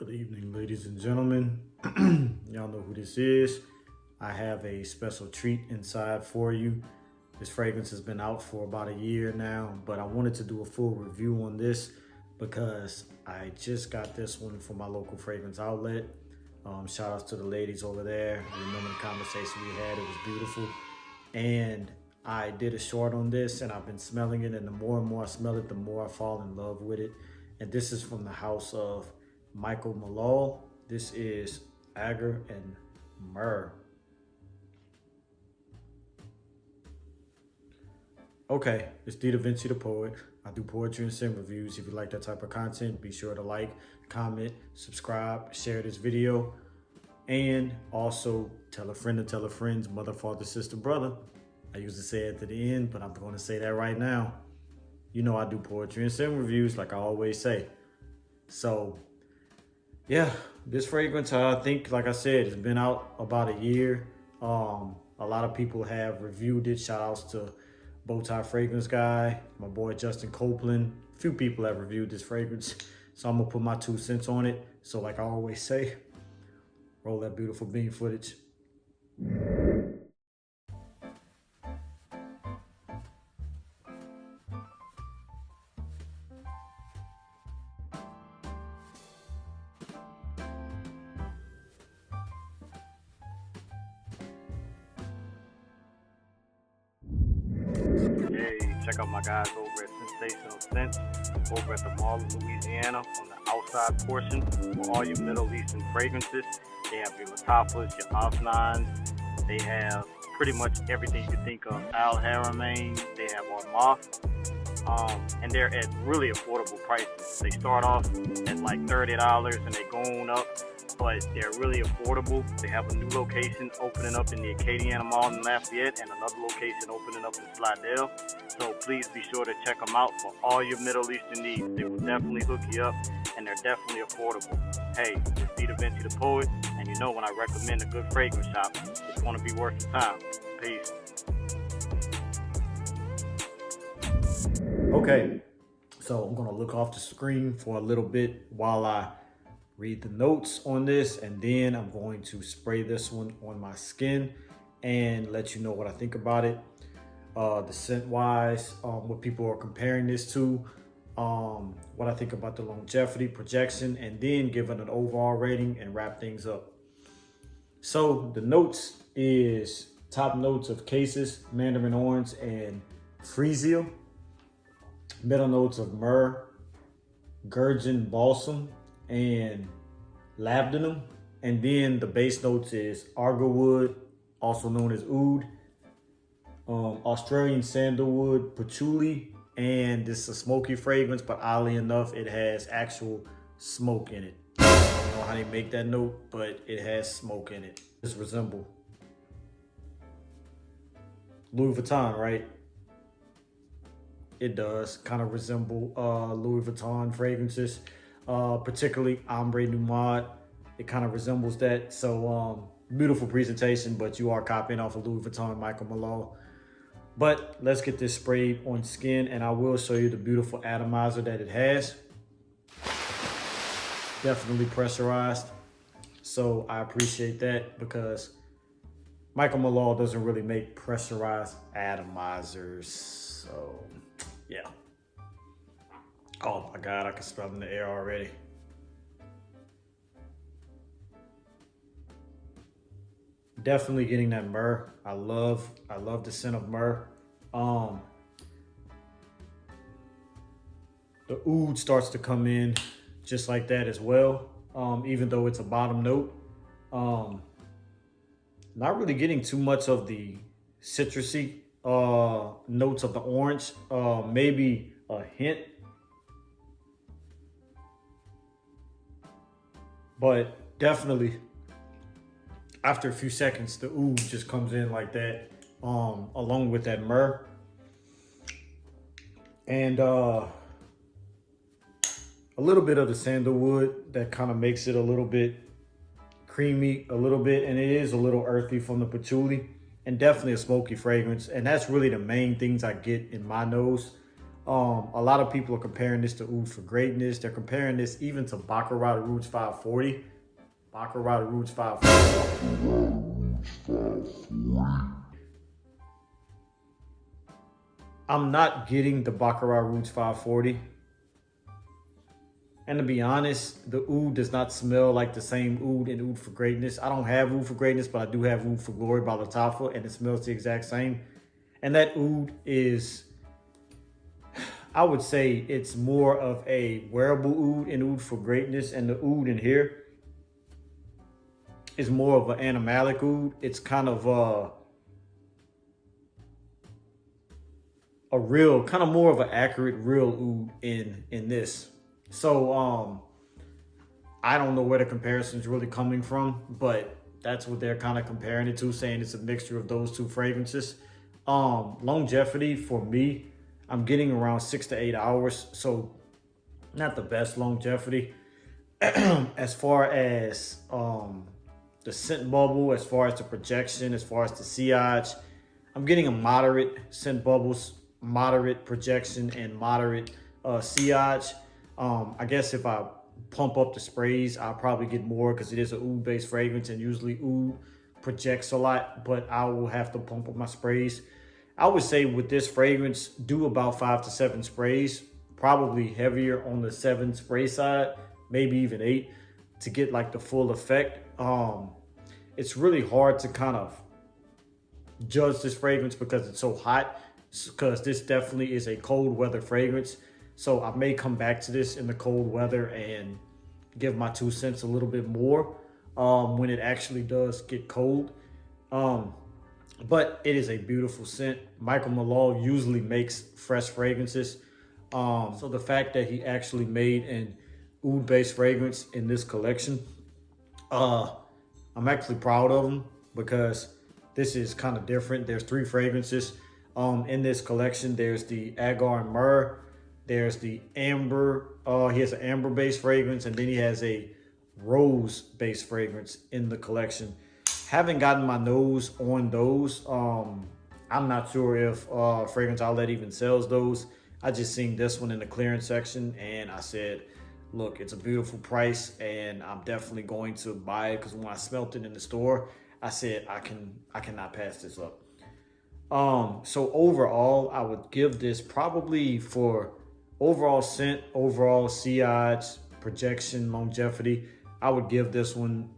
Good evening, ladies and gentlemen. Y'all know who this is. I have a special treat inside for you. This fragrance has been out for about a year now, but I wanted to do a full review on this because I just got this one from my local fragrance outlet. Shout outs to the ladies over there. I remember the conversation we had, it was beautiful. And I did a short on this and I've been smelling it, and the more and more I smell it, the more I fall in love with it. And this is from the house of Michael Malul. This is Agar+Myrrh. Okay, it's Davinci the poet. I do poetry and scent reviews. If you like that type of content, be sure to like, comment, subscribe, share this video, and also tell a friend to tell a friend's mother, father, sister, brother. I usually say it at the end, but I'm going to say that right now. You know I do poetry and scent reviews like I always say. So yeah, this fragrance, I think, like I said, it's been out about a year. A lot of people have reviewed it. Shout outs to Bowtie Fragrance Guy, my boy Justin Copeland. A few people have reviewed this fragrance, so I'm gonna put my 2 cents on it. So like I always say, roll that beautiful bean footage. Hey, check out my guys over at Sensational Scents, over at the Mall of Louisiana on the outside portion for all your Middle Eastern fragrances. They have your Latafas, your Afnans. They have pretty much everything you can think of. Al Haramain, they have Armaf. And they're at really affordable prices. They start off at like $30 and they go on up, but they're really affordable. They have a new location opening up in the Acadiana Mall in Lafayette and another location opening up in Slidell. So please be sure to check them out for all your Middle Eastern needs. They will definitely hook you up, and they're definitely affordable. Hey, it's Davinci the poet, and you know when I recommend a good fragrance shop, it's going to be worth your time. Peace. Okay, so I'm gonna look off the screen for a little bit while I read the notes on this, and then I'm going to spray this one on my skin and let you know what I think about it. The scent wise, what people are comparing this to, what I think about the longevity, projection, and then give it an overall rating and wrap things up. So the notes is top notes of Cassis, Mandarin Orange and Freesia. Middle notes of myrrh, Gurjan, balsam, and Labdanum. And then the base notes is Agarwood, also known as oud, Australian sandalwood, patchouli, and this is a smoky fragrance, but oddly enough, it has actual smoke in it. I don't know how they make that note, but it has smoke in it. This resemble Louis Vuitton, right? It does kind of resemble Louis Vuitton fragrances, particularly Ombre Numad. It kind of resembles that. So beautiful presentation, but you are copying off of Louis Vuitton, Michael Malul. But let's get this sprayed on skin, and I will show you the beautiful atomizer that it has. Definitely pressurized. So I appreciate that because Michael Malul doesn't really make pressurized atomizers. So yeah. Oh my God, I can smell it in the air already. Definitely getting that myrrh. I love the scent of myrrh. The oud starts to come in just like that as well. Even though it's a bottom note. Not really getting too much of the citrusy notes of the orange, maybe a hint, but definitely after a few seconds the oud just comes in like that, along with that myrrh, and a little bit of the sandalwood that kind of makes it a little bit creamy, a little bit, and it is a little earthy from the patchouli. And definitely a smoky fragrance. And that's really the main things I get in my nose. A lot of people are comparing this to Oud for Greatness. They're comparing this even to Baccarat Rouge 540. Baccarat Rouge 540. I'm not getting the Baccarat Rouge 540. And to be honest, the Oud does not smell like the same Oud in Oud for Greatness. I don't have Oud for Greatness, but I do have Oud for Glory by Lattafa, and it smells the exact same. And that Oud is, I would say it's more of a wearable Oud in Oud for Greatness, and the Oud in here is more of an animalic Oud. It's kind of a real, kind of more of an accurate real Oud in this. So I don't know where the comparison is really coming from, but that's what they're kind of comparing it to, saying it's a mixture of those two fragrances. Longevity for me, I'm getting around 6 to 8 hours, so not the best longevity. As far as the scent bubble, as far as the projection, as far as the sillage, I'm getting a moderate scent bubbles, moderate projection, and moderate sillage. I guess if I pump up the sprays, I'll probably get more because it is an oud based fragrance, and usually oud projects a lot, but I will have to pump up my sprays. I would say with this fragrance, do about 5 to 7 sprays, probably heavier on the 7 spray side, maybe even 8 to get like the full effect. It's really hard to kind of judge this fragrance because it's so hot, because this definitely is a cold weather fragrance. So I may come back to this in the cold weather and give my 2 cents a little bit more when it actually does get cold. But it is a beautiful scent. Michael Malul usually makes fresh fragrances. So the fact that he actually made an oud-based fragrance in this collection, I'm actually proud of him because this is kind of different. There's 3 fragrances in this collection. There's the Agar+Myrrh. There's the amber. He has an amber-based fragrance, and then he has a rose-based fragrance in the collection. Haven't gotten my nose on those. I'm not sure if Fragrance Outlet even sells those. I just seen this one in the clearance section, and I said, look, it's a beautiful price, and I'm definitely going to buy it because when I smelt it in the store, I said I cannot pass this up. So overall, I would give this probably for overall scent, overall sillage, projection, longevity, I would give this one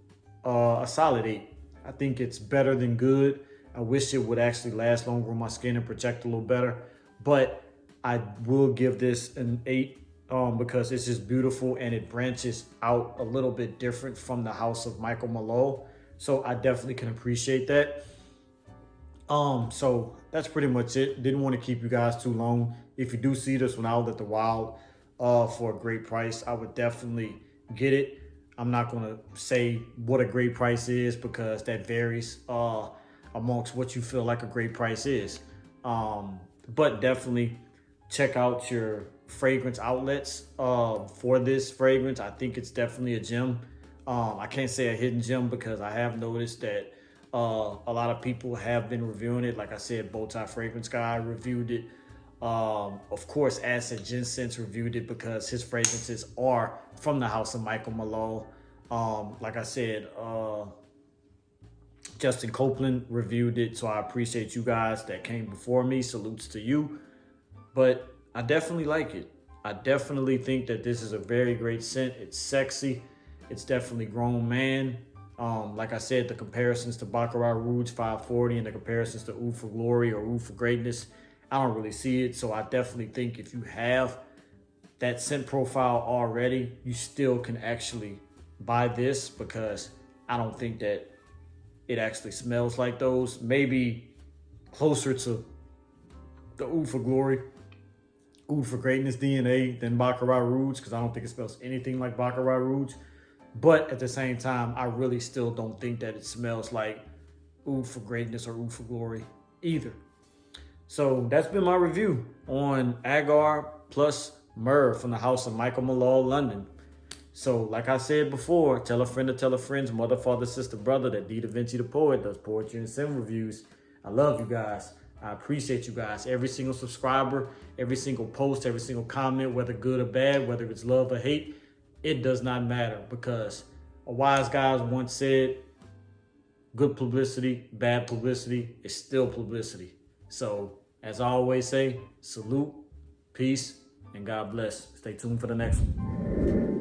a solid 8. I think it's better than good. I wish it would actually last longer on my skin and project a little better, but I will give this an 8 because it's just beautiful and it branches out a little bit different from the house of Michael Malul. So I definitely can appreciate that. So that's pretty much it. Didn't want to keep you guys too long. If you do see this one out at the Wild for a great price, I would definitely get it. I'm not going to say what a great price is because that varies amongst what you feel like a great price is. But definitely check out your fragrance outlets for this fragrance. I think it's definitely a gem. I can't say a hidden gem because I have noticed that a lot of people have been reviewing it. Like I said, Bowtie Fragrance Guy reviewed it. Of course, Acid Ginsens reviewed it because his fragrances are from the house of Michael Malul. Like I said, Justin Copeland reviewed it, so I appreciate you guys that came before me. Salutes to you. But I definitely like it. I definitely think that this is a very great scent. It's sexy. It's definitely grown man. Like I said, the comparisons to Baccarat Rouge 540 and the comparisons to Oud for Glory or Oud for Greatness, I don't really see it. So I definitely think if you have that scent profile already, you still can actually buy this because I don't think that it actually smells like those. Maybe closer to the Oud for Glory, Oud for Greatness DNA than Baccarat Rouge because I don't think it smells anything like Baccarat Rouge. But at the same time, I really still don't think that it smells like Oud for Greatness or Oud for Glory either. So that's been my review on Agar+Myrrh from the house of Michael Malul London. So like I said before, tell a friend to tell a friend's mother, father, sister, brother that Davinci the poet does poetry and scent reviews. I love you guys. I appreciate you guys. Every single subscriber, every single post, every single comment, whether good or bad, whether it's love or hate, it does not matter, because a wise guy once said, good publicity, bad publicity is still publicity. So, as I always say, salute, peace, and God bless. Stay tuned for the next one.